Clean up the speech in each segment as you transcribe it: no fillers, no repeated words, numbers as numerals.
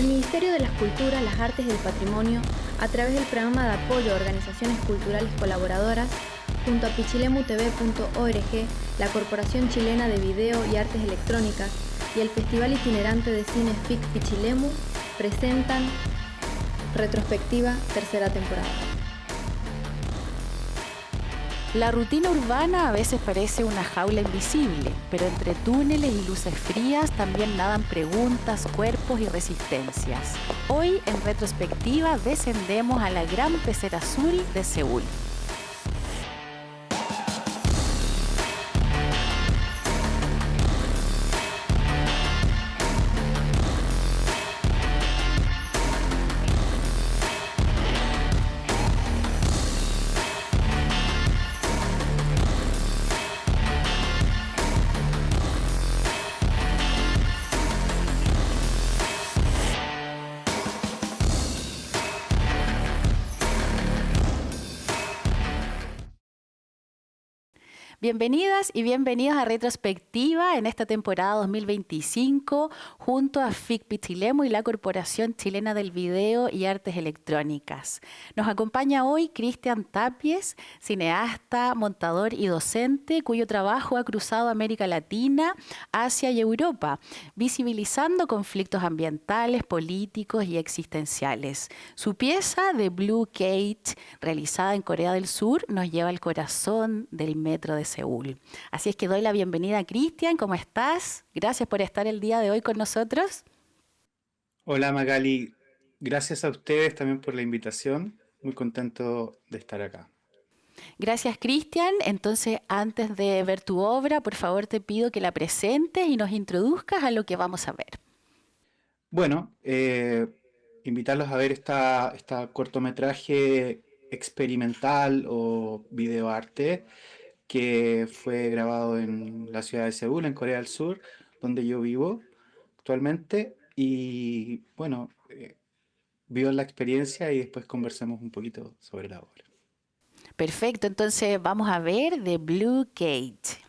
El Ministerio de las Culturas, las Artes y el Patrimonio, a través del programa de apoyo a organizaciones culturales colaboradoras, junto a pichilemutv.org, la Corporación Chilena de Video y Artes Electrónicas y el Festival Itinerante de Cine FIC Pichilemu, presentan Retrospectiva, tercera temporada. La rutina urbana a veces parece una jaula invisible, pero entre túneles y luces frías también nadan preguntas, cuerpos y resistencias. Hoy, en retrospectiva, descendemos a la gran pecera azul de Seúl. Bienvenidas y bienvenidos a Retrospectiva en esta temporada 2025 junto a FIC Pichilemu y la Corporación Chilena del Video y Artes Electrónicas. Nos acompaña hoy Cristian Tapies, cineasta, montador y docente, cuyo trabajo ha cruzado América Latina, Asia y Europa, visibilizando conflictos ambientales, políticos y existenciales. Su pieza The Blue Cage, realizada en Corea del Sur, nos lleva al corazón del metro de Seúl. Así es que doy la bienvenida a Cristian. ¿Cómo estás? Gracias por estar el día de hoy con nosotros. Hola Magali, gracias a ustedes también por la invitación. Muy contento de estar acá. Gracias, Cristian. Entonces, antes de ver tu obra, por favor te pido que la presentes y nos introduzcas a lo que vamos a ver. Bueno, invitarlos a ver esta cortometraje experimental o videoarte que fue grabado en la ciudad de Seúl, en Corea del Sur, donde yo vivo actualmente. Y bueno, vivan la experiencia y después conversemos un poquito sobre la obra. Perfecto, entonces vamos a ver The Blue Cage.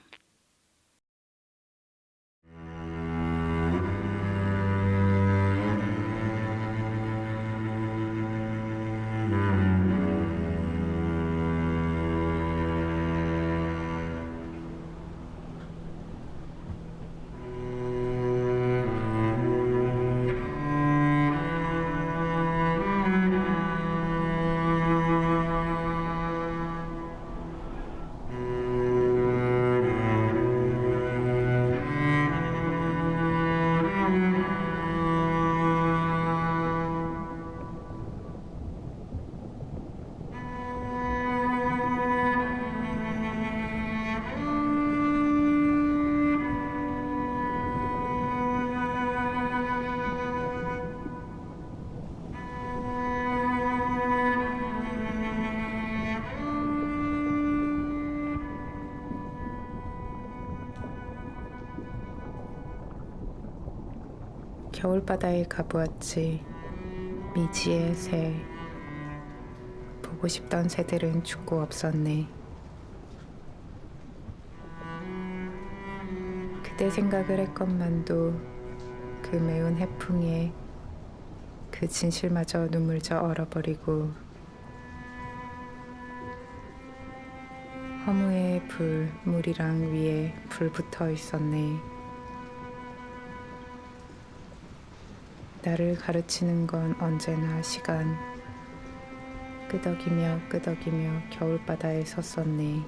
겨울바다에 가보았지. 미지의 새. 보고 싶던 새들은 죽고 없었네. 그대 생각을 했건만도 그 매운 해풍에 그 진실마저 눈물져 얼어버리고 허무의 불, 물이랑 위에 불 붙어 있었네. 나를 가르치는 건 언제나 시간. 끄덕이며 끄덕이며 겨울바다에 섰었네.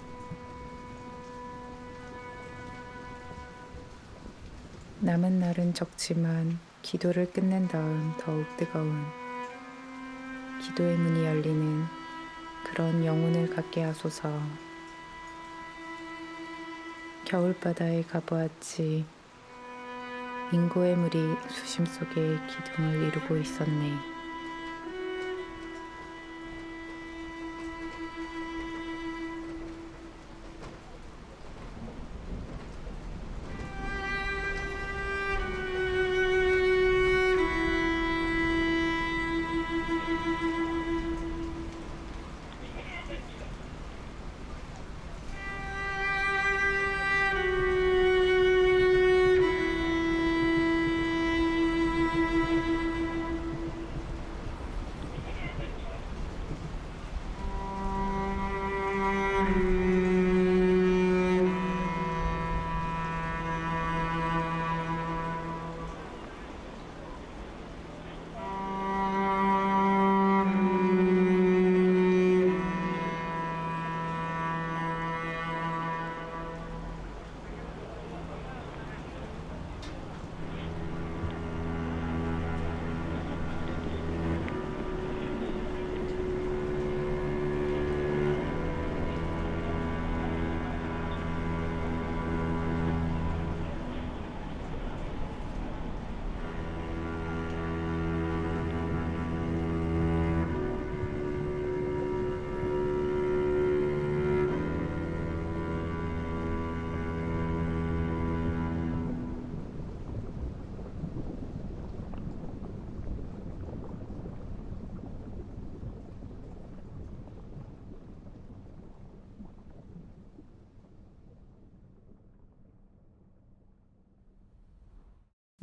남은 날은 적지만 기도를 끝낸 다음 더욱 뜨거운 기도의 문이 열리는 그런 영혼을 갖게 하소서. 겨울바다에 가보았지. 인고의 물이 수심 속에 기둥을 이루고 있었네.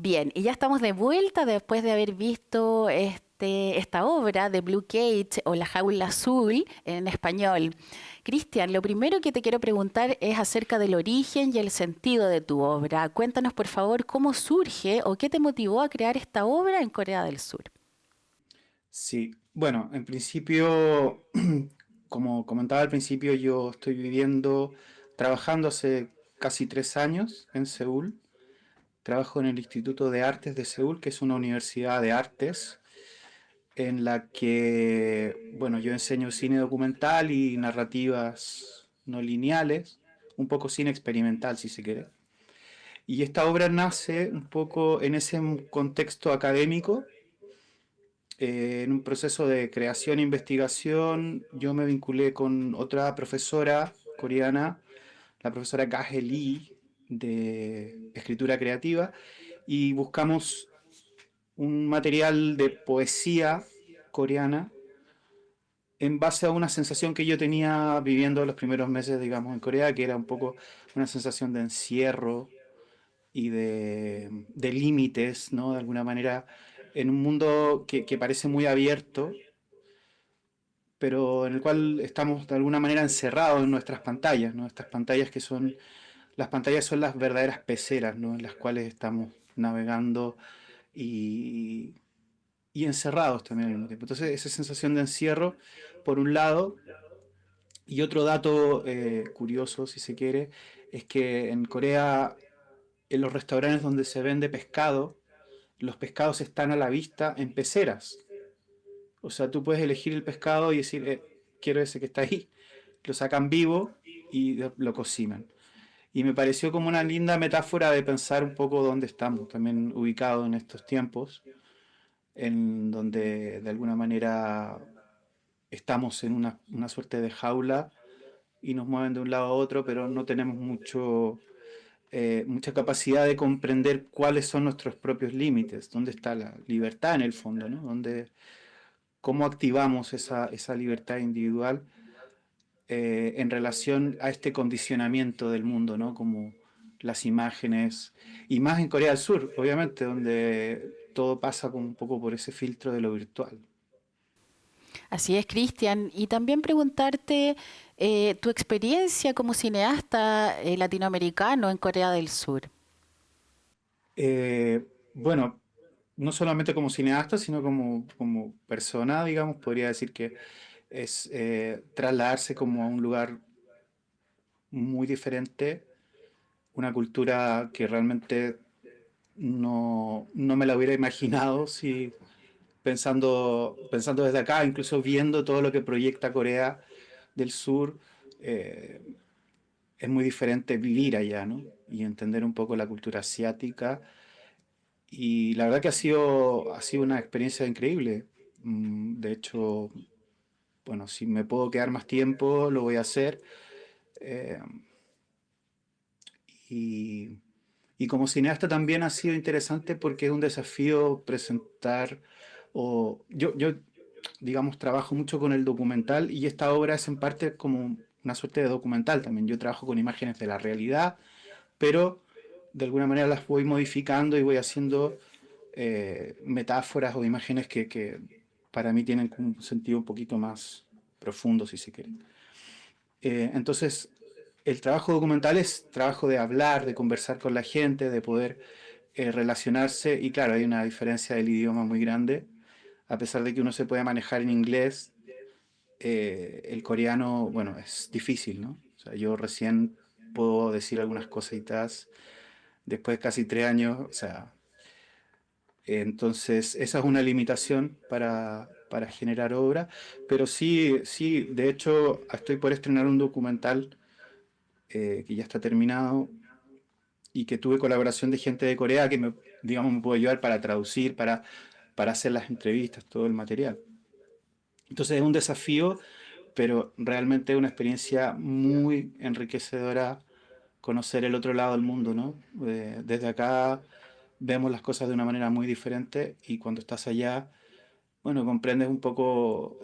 Bien, y ya estamos de vuelta después de haber visto esta obra de Blue Cage o La Jaula Azul en español. Cristian, lo primero que te quiero preguntar es acerca del origen y el sentido de tu obra. Cuéntanos, por favor, cómo surge o qué te motivó a crear esta obra en Corea del Sur. Sí, bueno, en principio, como comentaba al principio, yo estoy viviendo, trabajando hace casi 3 años en Seúl. Trabajo en el Instituto de Artes de Seúl, que es una universidad de artes en la que, bueno, yo enseño cine documental y narrativas no lineales, un poco cine experimental, si se quiere. Y esta obra nace un poco en ese contexto académico, en un proceso de creación e investigación. Yo me vinculé con otra profesora coreana, la profesora Kae Lee, de escritura creativa, y buscamos un material de poesía coreana en base a una sensación que yo tenía viviendo los primeros meses, digamos, en Corea, que era un poco una sensación de encierro y de límites, ¿no? De alguna manera, en un mundo que parece muy abierto, pero en el cual estamos de alguna manera encerrados en nuestras pantallas, ¿no? Estas pantallas que son, las pantallas son las verdaderas peceras, ¿no? En las cuales estamos navegando y, y encerrados también al mismo tiempo. Entonces, esa sensación de encierro, por un lado, y otro dato curioso, si se quiere, es que en Corea, en los restaurantes donde se vende pescado, los pescados están a la vista en peceras. O sea, tú puedes elegir el pescado y decir, quiero ese que está ahí. Lo sacan vivo y lo cocinan. Y me pareció como una linda metáfora de pensar un poco dónde estamos, también ubicados en estos tiempos, en donde de alguna manera estamos en una suerte de jaula y nos mueven de un lado a otro, pero no tenemos mucha capacidad de comprender cuáles son nuestros propios límites, dónde está la libertad en el fondo, ¿no? Cómo activamos esa libertad individual en relación a este condicionamiento del mundo, ¿no? Como las imágenes, y más en Corea del Sur, obviamente, donde todo pasa como un poco por ese filtro de lo virtual. Así es, Cristian. Y también preguntarte tu experiencia como cineasta latinoamericano en Corea del Sur. Bueno, no solamente como cineasta, sino como persona, digamos, podría decir que es trasladarse como a un lugar muy diferente, una cultura que realmente no me la hubiera imaginado si pensando desde acá, incluso viendo todo lo que proyecta Corea del Sur, eh, es muy diferente vivir allá, ¿no? Y entender un poco la cultura asiática. Y la verdad que ha sido una experiencia increíble. De hecho, bueno, si me puedo quedar más tiempo, lo voy a hacer. Eh, y, y como cineasta también ha sido interesante porque es un desafío presentar, yo, digamos, trabajo mucho con el documental y esta obra es en parte como una suerte de documental también. Yo trabajo con imágenes de la realidad, pero de alguna manera las voy modificando y voy haciendo metáforas o imágenes que para mí tienen un sentido un poquito más profundo, si se quiere. Entonces, el trabajo documental es trabajo de hablar, de conversar con la gente, de poder relacionarse, y claro, hay una diferencia del idioma muy grande, a pesar de que uno se puede manejar en inglés, el coreano, bueno, es difícil, ¿no? O sea, yo recién puedo decir algunas cositas después de casi 3 años, o sea, entonces esa es una limitación para generar obra, pero sí, sí, de hecho estoy por estrenar un documental que ya está terminado y que tuve colaboración de gente de Corea que digamos, me pudo ayudar para traducir, para hacer las entrevistas, todo el material. Entonces es un desafío, pero realmente es una experiencia muy enriquecedora conocer el otro lado del mundo, ¿no? Desde acá vemos las cosas de una manera muy diferente y cuando estás allá, bueno, comprendes un poco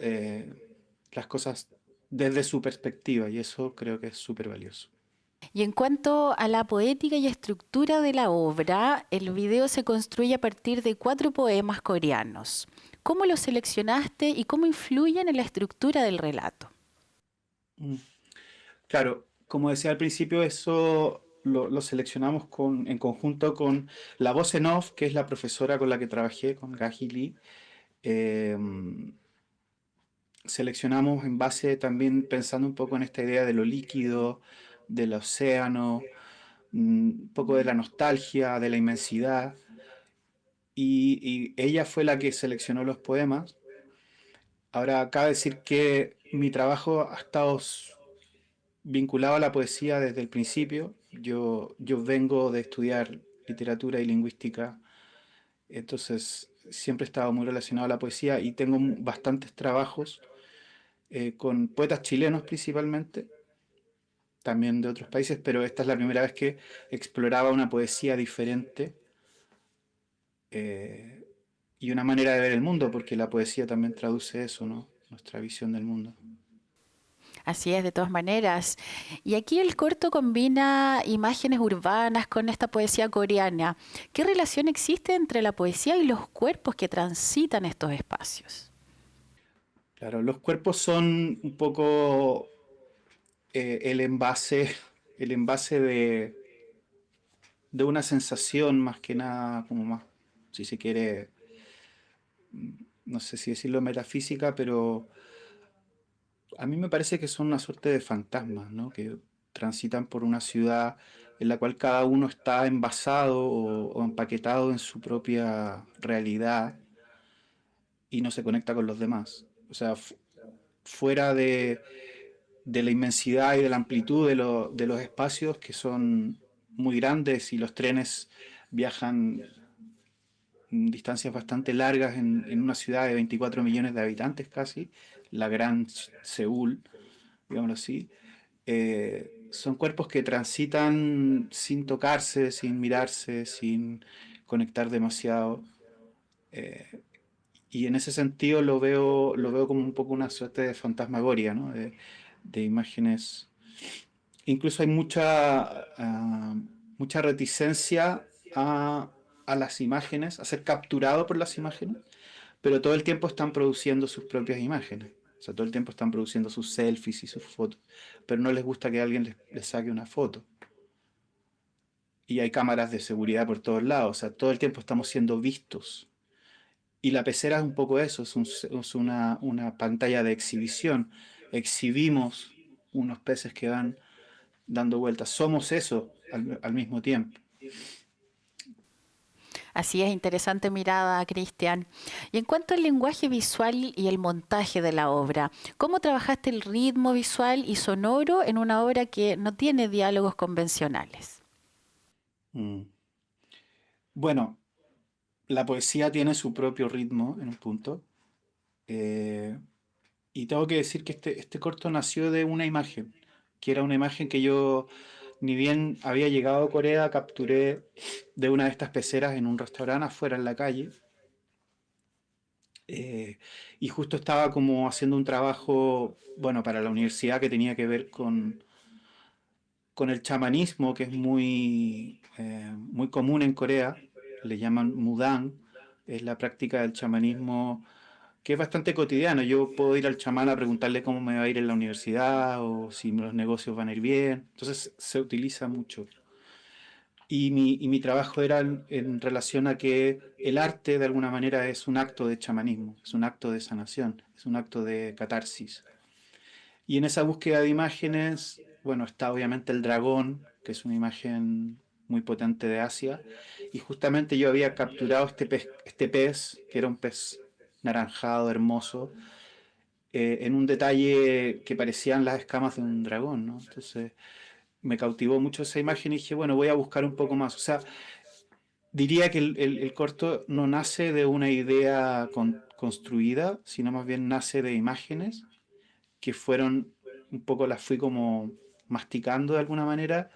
las cosas desde su perspectiva y eso creo que es súper valioso. Y en cuanto a la poética y estructura de la obra, el video se construye a partir de 4 poemas coreanos. ¿Cómo los seleccionaste y cómo influyen en la estructura del relato? Mm. Claro, como decía al principio, eso lo seleccionamos en conjunto con la voz en off, que es la profesora con la que trabajé, con Gaji Lee. Em, Seleccionamos en base también pensando un poco en esta idea de lo líquido, del océano, un poco de la nostalgia, de la inmensidad. Y ella fue la que seleccionó los poemas. Ahora, cabe decir que mi trabajo ha estado vinculado a la poesía desde el principio. Yo vengo de estudiar literatura y lingüística, entonces siempre he estado muy relacionado a la poesía y tengo bastantes trabajos con poetas chilenos principalmente, también de otros países, pero esta es la primera vez que exploraba una poesía diferente eh, y una manera de ver el mundo, porque la poesía también traduce eso, ¿no? Nuestra visión del mundo. Así es, de todas maneras. Y aquí el corto combina imágenes urbanas con esta poesía coreana. ¿Qué relación existe entre la poesía y los cuerpos que transitan estos espacios? Claro, los cuerpos son un poco el envase, el envase de una sensación más que nada, como más, si se quiere, no sé si decirlo metafísica, pero a mí me parece que son una suerte de fantasmas, ¿no? Que transitan por una ciudad en la cual cada uno está envasado o empaquetado en su propia realidad y no se conecta con los demás. O sea, fuera de la inmensidad y de la amplitud de los espacios que son muy grandes y los trenes viajan distancias bastante largas en una ciudad de 24 millones de habitantes casi, la gran Seúl, digámoslo así. Son cuerpos que transitan sin tocarse, sin mirarse, sin conectar demasiado. eh, y en ese sentido lo veo como un poco una suerte de fantasmagoria, ¿no? De imágenes. Incluso hay mucha reticencia a las imágenes, a ser capturado por las imágenes, pero todo el tiempo están produciendo sus propias imágenes. O sea, todo el tiempo están produciendo sus selfies y sus fotos, pero no les gusta que alguien les saque una foto. Y hay cámaras de seguridad por todos lados, o sea, todo el tiempo estamos siendo vistos. Y la pecera es un poco eso, es una pantalla de exhibición. Exhibimos unos peces que van dando vueltas. Somos eso al mismo tiempo. Así es, interesante mirada, Cristian. Y en cuanto al lenguaje visual y el montaje de la obra, ¿cómo trabajaste el ritmo visual y sonoro en una obra que no tiene diálogos convencionales? Mm. Bueno, la poesía tiene su propio ritmo en un punto. eh, y tengo que decir que este corto nació de una imagen, que era una imagen que yo, ni bien había llegado a Corea, capturé de una de estas peceras en un restaurante afuera en la calle. eh, y justo estaba como haciendo un trabajo, bueno, para la universidad que tenía que ver con el chamanismo, que es muy común en Corea, le llaman mudang, es la práctica del chamanismo que es bastante cotidiano. Yo puedo ir al chamán a preguntarle cómo me va a ir en la universidad o si los negocios van a ir bien. Entonces se utiliza mucho. Y mi trabajo era en relación a que el arte de alguna manera es un acto de chamanismo, es un acto de sanación, es un acto de catarsis. Y en esa búsqueda de imágenes, bueno, está obviamente el dragón, que es una imagen muy potente de Asia, y justamente yo había capturado este pez, que era un pez naranjado, hermoso, en un detalle que parecían las escamas de un dragón, ¿no? Entonces me cautivó mucho esa imagen y dije, bueno, voy a buscar un poco más. O sea, diría que el corto no nace de una idea construida, sino más bien nace de imágenes que fueron un poco las fui como masticando de alguna manera,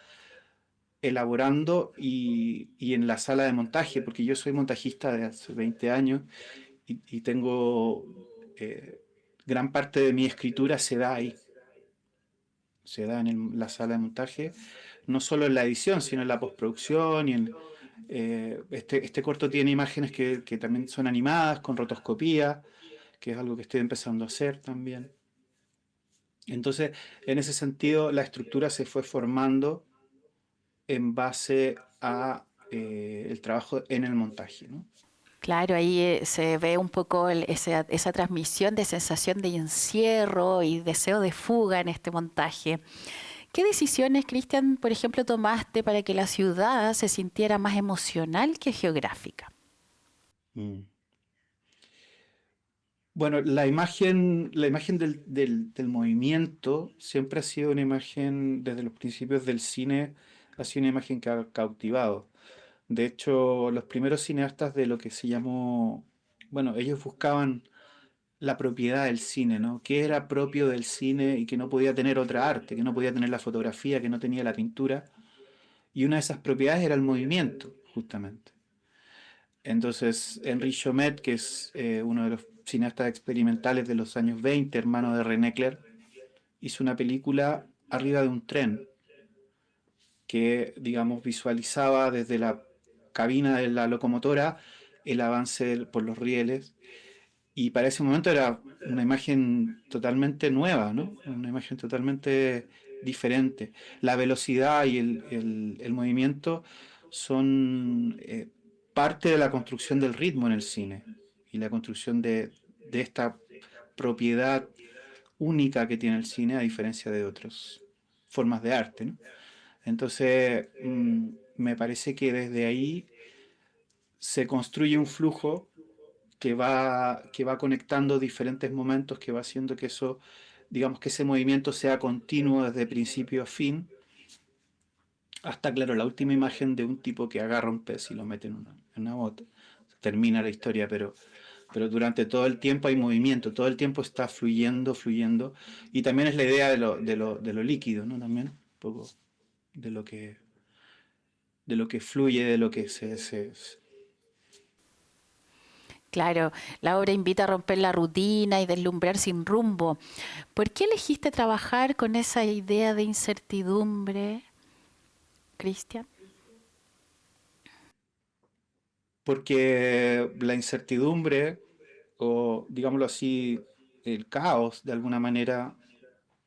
elaborando y en la sala de montaje, porque yo soy montajista de hace 20 años y tengo gran parte de mi escritura se da ahí, se da en la sala de montaje, no solo en la edición, sino en la postproducción y en, este corto tiene imágenes que también son animadas con rotoscopía, que es algo que estoy empezando a hacer también. Entonces, en ese sentido, la estructura se fue formando en base a el trabajo en el montaje, ¿no? Claro, ahí se ve un poco esa transmisión de sensación de encierro y deseo de fuga en este montaje. ¿Qué decisiones, Cristian, por ejemplo, tomaste para que la ciudad se sintiera más emocional que geográfica? Mm. Bueno, la imagen del movimiento siempre ha sido una imagen, desde los principios del cine, ha sido una imagen que ha cautivado. De hecho, los primeros cineastas de lo que se llamó, bueno, ellos buscaban la propiedad del cine, ¿no? ¿Qué era propio del cine y que no podía tener otra arte, que no podía tener la fotografía, que no tenía la pintura? Y una de esas propiedades era el movimiento, justamente. Entonces, Henri Chomet, que es uno de los cineastas experimentales de los años 20, hermano de René Clair, hizo una película arriba de un tren que, digamos, visualizaba desde la cabina de la locomotora el avance por los rieles. Y para ese momento era una imagen totalmente nueva, ¿no? Una imagen totalmente diferente. La velocidad y el movimiento son parte de la construcción del ritmo en el cine y la construcción de esta propiedad única que tiene el cine a diferencia de otras formas de arte, ¿no? Entonces, me parece que desde ahí se construye un flujo que va conectando diferentes momentos, que va haciendo que eso, digamos, que ese movimiento sea continuo desde principio a fin, hasta, claro, la última imagen de un tipo que agarra un pez y lo mete en una bota. Termina la historia, pero durante todo el tiempo hay movimiento, todo el tiempo está fluyendo, fluyendo, y también es la idea de lo líquido, ¿no? También, un poco de lo que, de lo que fluye, de lo que Claro, la obra invita a romper la rutina y deslumbrar sin rumbo. ¿Por qué elegiste trabajar con esa idea de incertidumbre, Cristian? porque la incertidumbre, o digámoslo así, el caos, de alguna manera,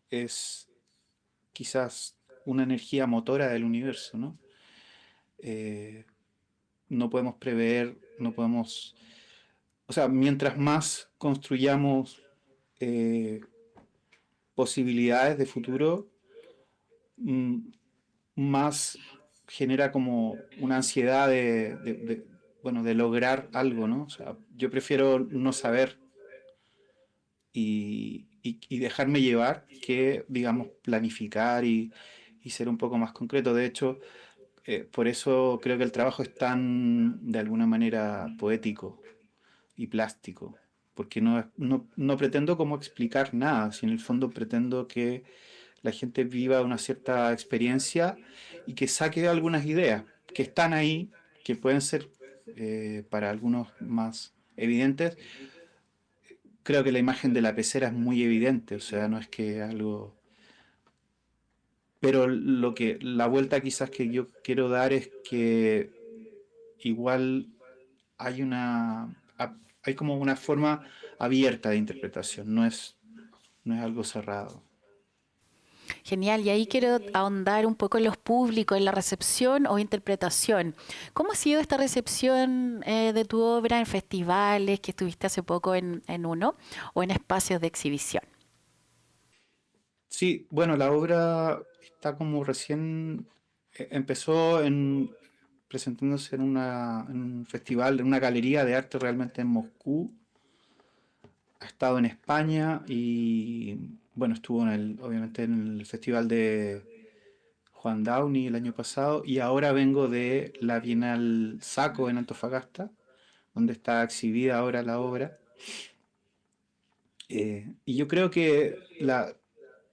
es quizás una energía motora del universo, ¿no? Eh, no podemos prever, no podemos... O sea, mientras más construyamos eh, posibilidades de futuro, mm, más genera como una ansiedad bueno, de lograr algo, ¿no? O sea, yo prefiero no saber y dejarme llevar que, digamos, planificar y ser un poco más concreto. De hecho, por eso creo que el trabajo es tan, de alguna manera, poético y plástico, porque no pretendo como explicar nada, sino en el fondo pretendo que la gente viva una cierta experiencia y que saque algunas ideas que están ahí, que pueden ser para algunos más evidentes. Creo que la imagen de la pecera es muy evidente, o sea, no es que algo... Pero la vuelta quizás que yo quiero dar es que igual hay hay como una forma abierta de interpretación, no es algo cerrado. Genial, y ahí quiero ahondar un poco en los públicos, en la recepción o interpretación. ¿Cómo ha sido esta recepción de tu obra en festivales, que estuviste hace poco en uno, o en espacios de exhibición? Sí, bueno, la obra está como recién empezó presentándose en un festival, en una galería de arte realmente en Moscú. Ha estado en España y bueno, estuvo obviamente en el festival de Juan Downey el año pasado y ahora vengo de la Bienal Saco en Antofagasta, donde está exhibida ahora la obra. Y yo creo que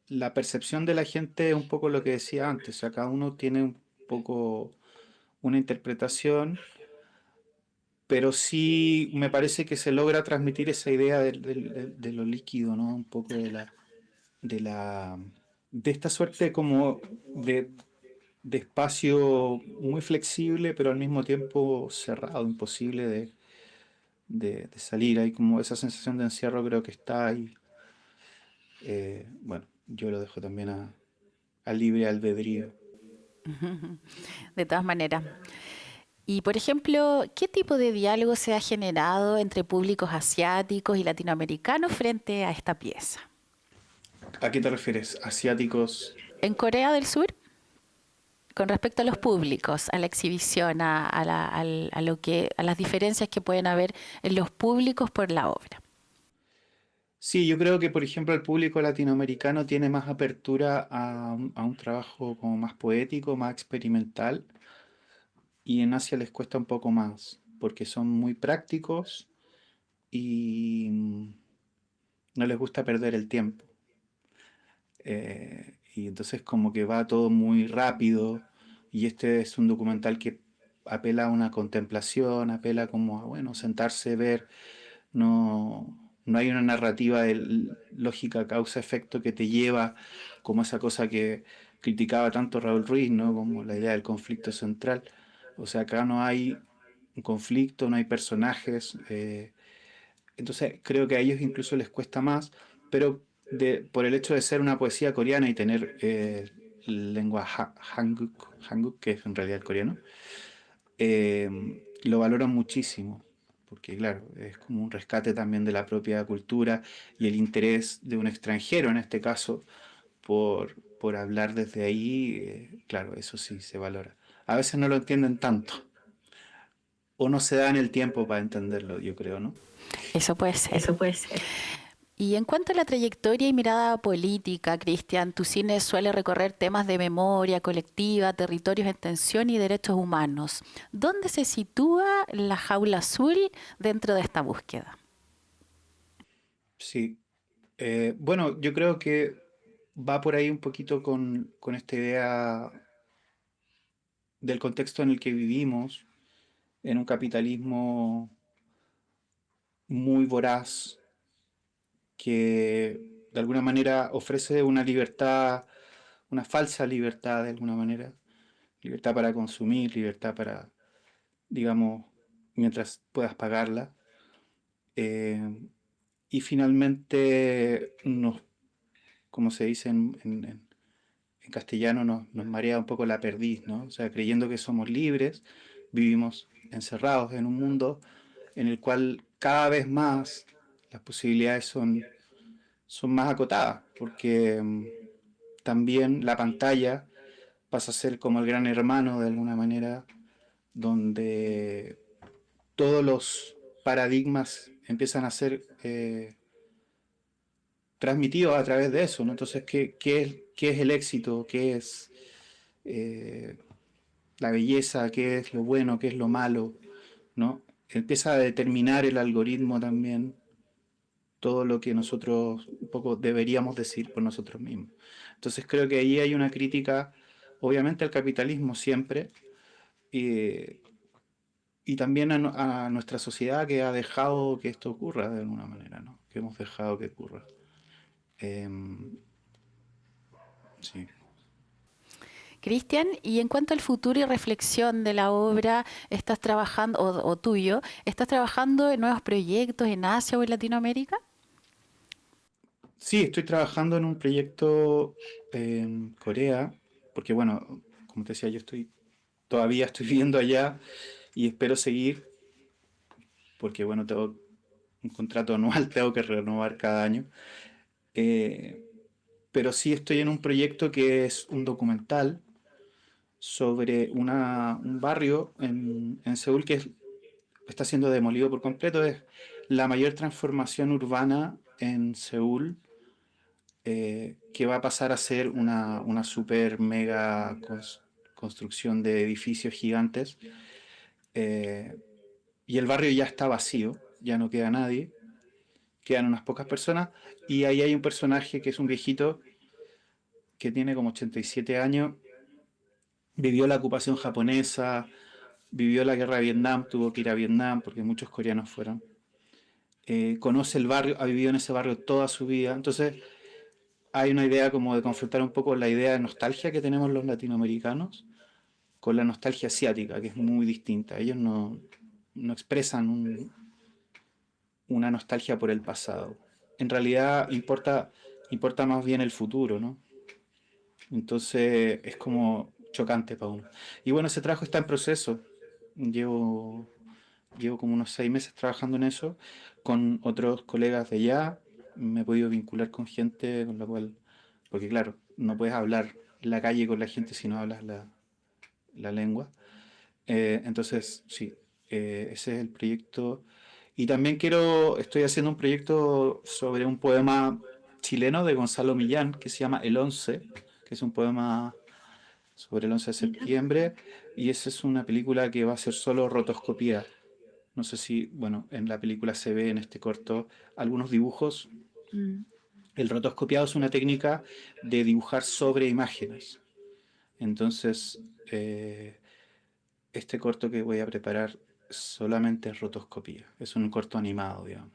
la percepción de la gente es un poco lo que decía antes, o sea, cada uno tiene un poco una interpretación, pero sí me parece que se logra transmitir esa idea de lo líquido, ¿no? Un poco de la, de esta suerte como de, de espacio muy flexible, pero al mismo tiempo cerrado, imposible de salir. Hay como esa sensación de encierro, creo que está ahí. Bueno, yo lo dejo también a libre albedrío. De todas maneras. Y, por ejemplo, ¿qué tipo de diálogo se ha generado entre públicos asiáticos y latinoamericanos frente a esta pieza? ¿A qué te refieres? ¿Asiáticos? En Corea del Sur, con respecto a los públicos, a la exhibición, a las diferencias que pueden haber en los públicos por la obra. Sí, yo creo que, por ejemplo, el público latinoamericano tiene más apertura a un trabajo como más poético, más experimental, y en Asia les cuesta un poco más, porque son muy prácticos y no les gusta perder el tiempo. Y entonces como que va todo muy rápido, y este es un documental que apela a una contemplación, apela como a, bueno, sentarse, ver. No hay una narrativa de lógica causa-efecto que te lleva como esa cosa que criticaba tanto Raúl Ruiz, ¿no? Como la idea del conflicto central. O sea, acá no hay un conflicto, no hay personajes. Entonces creo que a ellos incluso les cuesta más, pero por el hecho de ser una poesía coreana y tener lengua Hanguk, que es en realidad el coreano, lo valoran muchísimo, porque claro, es como un rescate también de la propia cultura y el interés de un extranjero en este caso por hablar desde ahí, claro, eso sí se valora. A veces no lo entienden tanto, o no se dan el tiempo para entenderlo, yo creo, ¿no? Eso puede ser. Eso puede ser. Y en cuanto a la trayectoria y mirada política, Cristian, tu cine suele recorrer temas de memoria colectiva, territorios en tensión y derechos humanos. ¿Dónde se sitúa La Jaula Azul dentro de esta búsqueda? Sí. Bueno, yo creo que va por ahí un poquito con esta idea del contexto en el que vivimos, en un capitalismo muy voraz, que de alguna manera ofrece una libertad, una falsa libertad de alguna manera, libertad para consumir, libertad para, digamos, mientras puedas pagarla. Eh, y finalmente como se dice en castellano, nos marea un poco la perdiz, ¿no? O sea, creyendo que somos libres, vivimos encerrados en un mundo en el cual cada vez más las posibilidades son más acotadas, porque también la pantalla pasa a ser como el gran hermano de alguna manera, donde todos los paradigmas empiezan a ser transmitidos a través de eso, ¿no? Entonces, qué es el éxito? ¿Qué es eh, la belleza? ¿Qué es lo bueno? ¿Qué es lo malo? ¿No? Empieza a determinar el algoritmo también todo lo que nosotros un poco deberíamos decir por nosotros mismos. Entonces creo que ahí hay una crítica, obviamente al capitalismo siempre, y, y también a nuestra sociedad que ha dejado que esto ocurra de alguna manera, ¿no? Que hemos dejado que ocurra. Sí. Cristian, y en cuanto al futuro y reflexión de la obra, ¿estás trabajando, o tuyo, estás trabajando en nuevos proyectos en Asia o en Latinoamérica? Sí, estoy trabajando en un proyecto en Corea, porque bueno, como te decía, todavía estoy viviendo allá y espero seguir, porque bueno, tengo un contrato anual, tengo que renovar cada año. Eh, pero sí estoy en un proyecto que es un documental sobre un barrio en Seúl está siendo demolido por completo. Es la mayor transformación urbana en Seúl, que va a pasar a ser una super mega construcción de edificios gigantes. eh, y el barrio ya está vacío, ya no queda nadie, quedan unas pocas personas, y ahí hay un personaje que es un viejito que tiene como 87 años, vivió la ocupación japonesa, vivió la guerra de Vietnam, tuvo que ir a Vietnam porque muchos coreanos fueron. Conoce el barrio, ha vivido en ese barrio toda su vida. Entonces hay una idea como de confrontar un poco la idea de nostalgia que tenemos los latinoamericanos con la nostalgia asiática, que es muy distinta. Ellos no expresan una nostalgia por el pasado. En realidad importa más bien el futuro, ¿no? Entonces es como chocante para uno. Y bueno, ese trabajo está en proceso. Llevo, llevo como unos 6 meses trabajando en eso con otros colegas de allá. Me he podido vincular con gente con la cual, porque claro, no puedes hablar en la calle con la gente si no hablas la lengua. Entonces, sí, ese es el proyecto. Y también estoy haciendo un proyecto sobre un poema chileno de Gonzalo Millán que se llama El Once, que es un poema sobre el 11 de Mira. septiembre. Y esa es una película que va a ser solo rotoscopía. No sé si, bueno, en la película se ve en este corto algunos dibujos. Mm. El rotoscopiado es una técnica de dibujar sobre imágenes. Entonces, este corto que voy a preparar solamente es rotoscopía. Es un corto animado, digamos.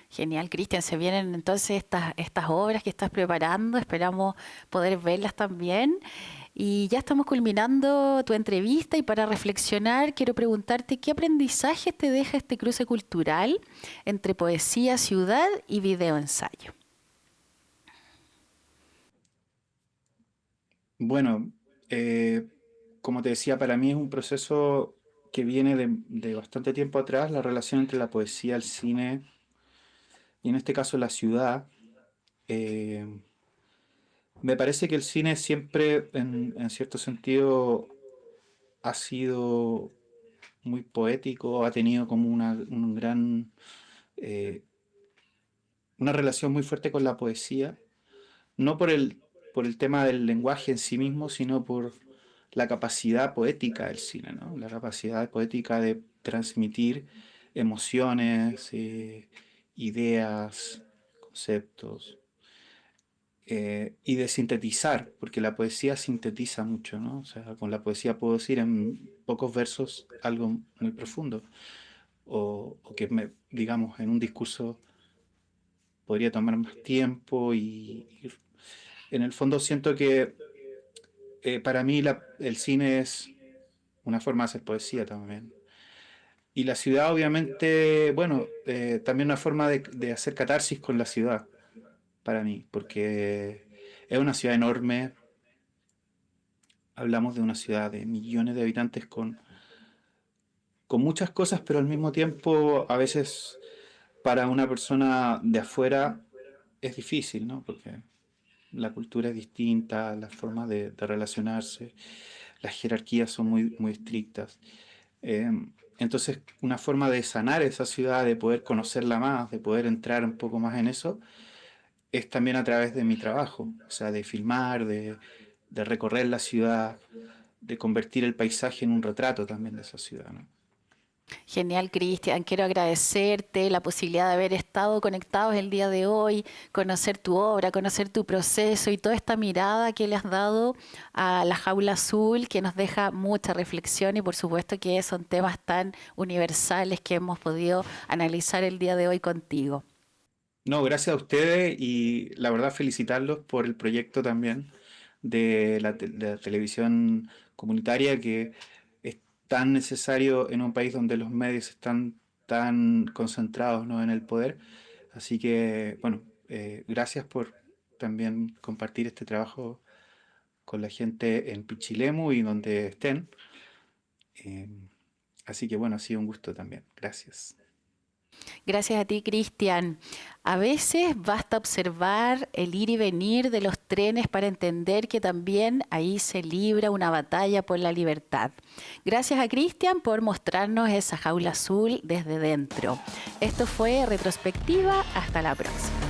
Genial, Cristian. Se vienen entonces estas obras que estás preparando. Esperamos poder verlas también. Y ya estamos culminando tu entrevista y para reflexionar quiero preguntarte qué aprendizajes te deja este cruce cultural entre poesía, ciudad y videoensayo. Bueno, como te decía, para mí es un proceso que viene de bastante tiempo atrás, la relación entre la poesía, el cine y en este caso la ciudad. Eh, Me parece que el cine siempre, en cierto sentido, ha sido muy poético, ha tenido como eh, una relación muy fuerte con la poesía, no por el tema del lenguaje en sí mismo, sino por la capacidad poética del cine, ¿no? La capacidad poética de transmitir emociones, ideas, conceptos. Y de sintetizar, porque la poesía sintetiza mucho, ¿no? O sea, con la poesía puedo decir en pocos versos algo muy profundo, o que, digamos, en un discurso podría tomar más tiempo y en el fondo siento que para mí el cine es una forma de hacer poesía también. Y la ciudad, obviamente, bueno, también una forma de hacer catarsis con la ciudad, para mí, porque es una ciudad enorme. Hablamos de una ciudad de millones de habitantes con muchas cosas, pero al mismo tiempo a veces para una persona de afuera es difícil, ¿no? Porque la cultura es distinta, las formas de relacionarse, las jerarquías son muy estrictas. Eh, entonces, una forma de sanar esa ciudad, de poder conocerla más, de poder entrar un poco más en eso, es también a través de mi trabajo, o sea, de filmar, de recorrer la ciudad, de convertir el paisaje en un retrato también de esa ciudad, ¿no? Genial, Cristian. Quiero agradecerte la posibilidad de haber estado conectados el día de hoy, conocer tu obra, conocer tu proceso y toda esta mirada que le has dado a la jaula azul, que nos deja mucha reflexión y por supuesto que son temas tan universales que hemos podido analizar el día de hoy contigo. No, gracias a ustedes y la verdad felicitarlos por el proyecto también de la televisión comunitaria que es tan necesario en un país donde los medios están tan concentrados, ¿no?, en el poder. Así que, bueno, gracias por también compartir este trabajo con la gente en Pichilemu y donde estén. Eh, Así que, bueno, ha sido un gusto también. Gracias. Gracias a ti, Cristian. A veces basta observar el ir y venir de los trenes para entender que también ahí se libra una batalla por la libertad. Gracias a Cristian por mostrarnos esa jaula azul desde dentro. Esto fue Retrospectiva. Hasta la próxima.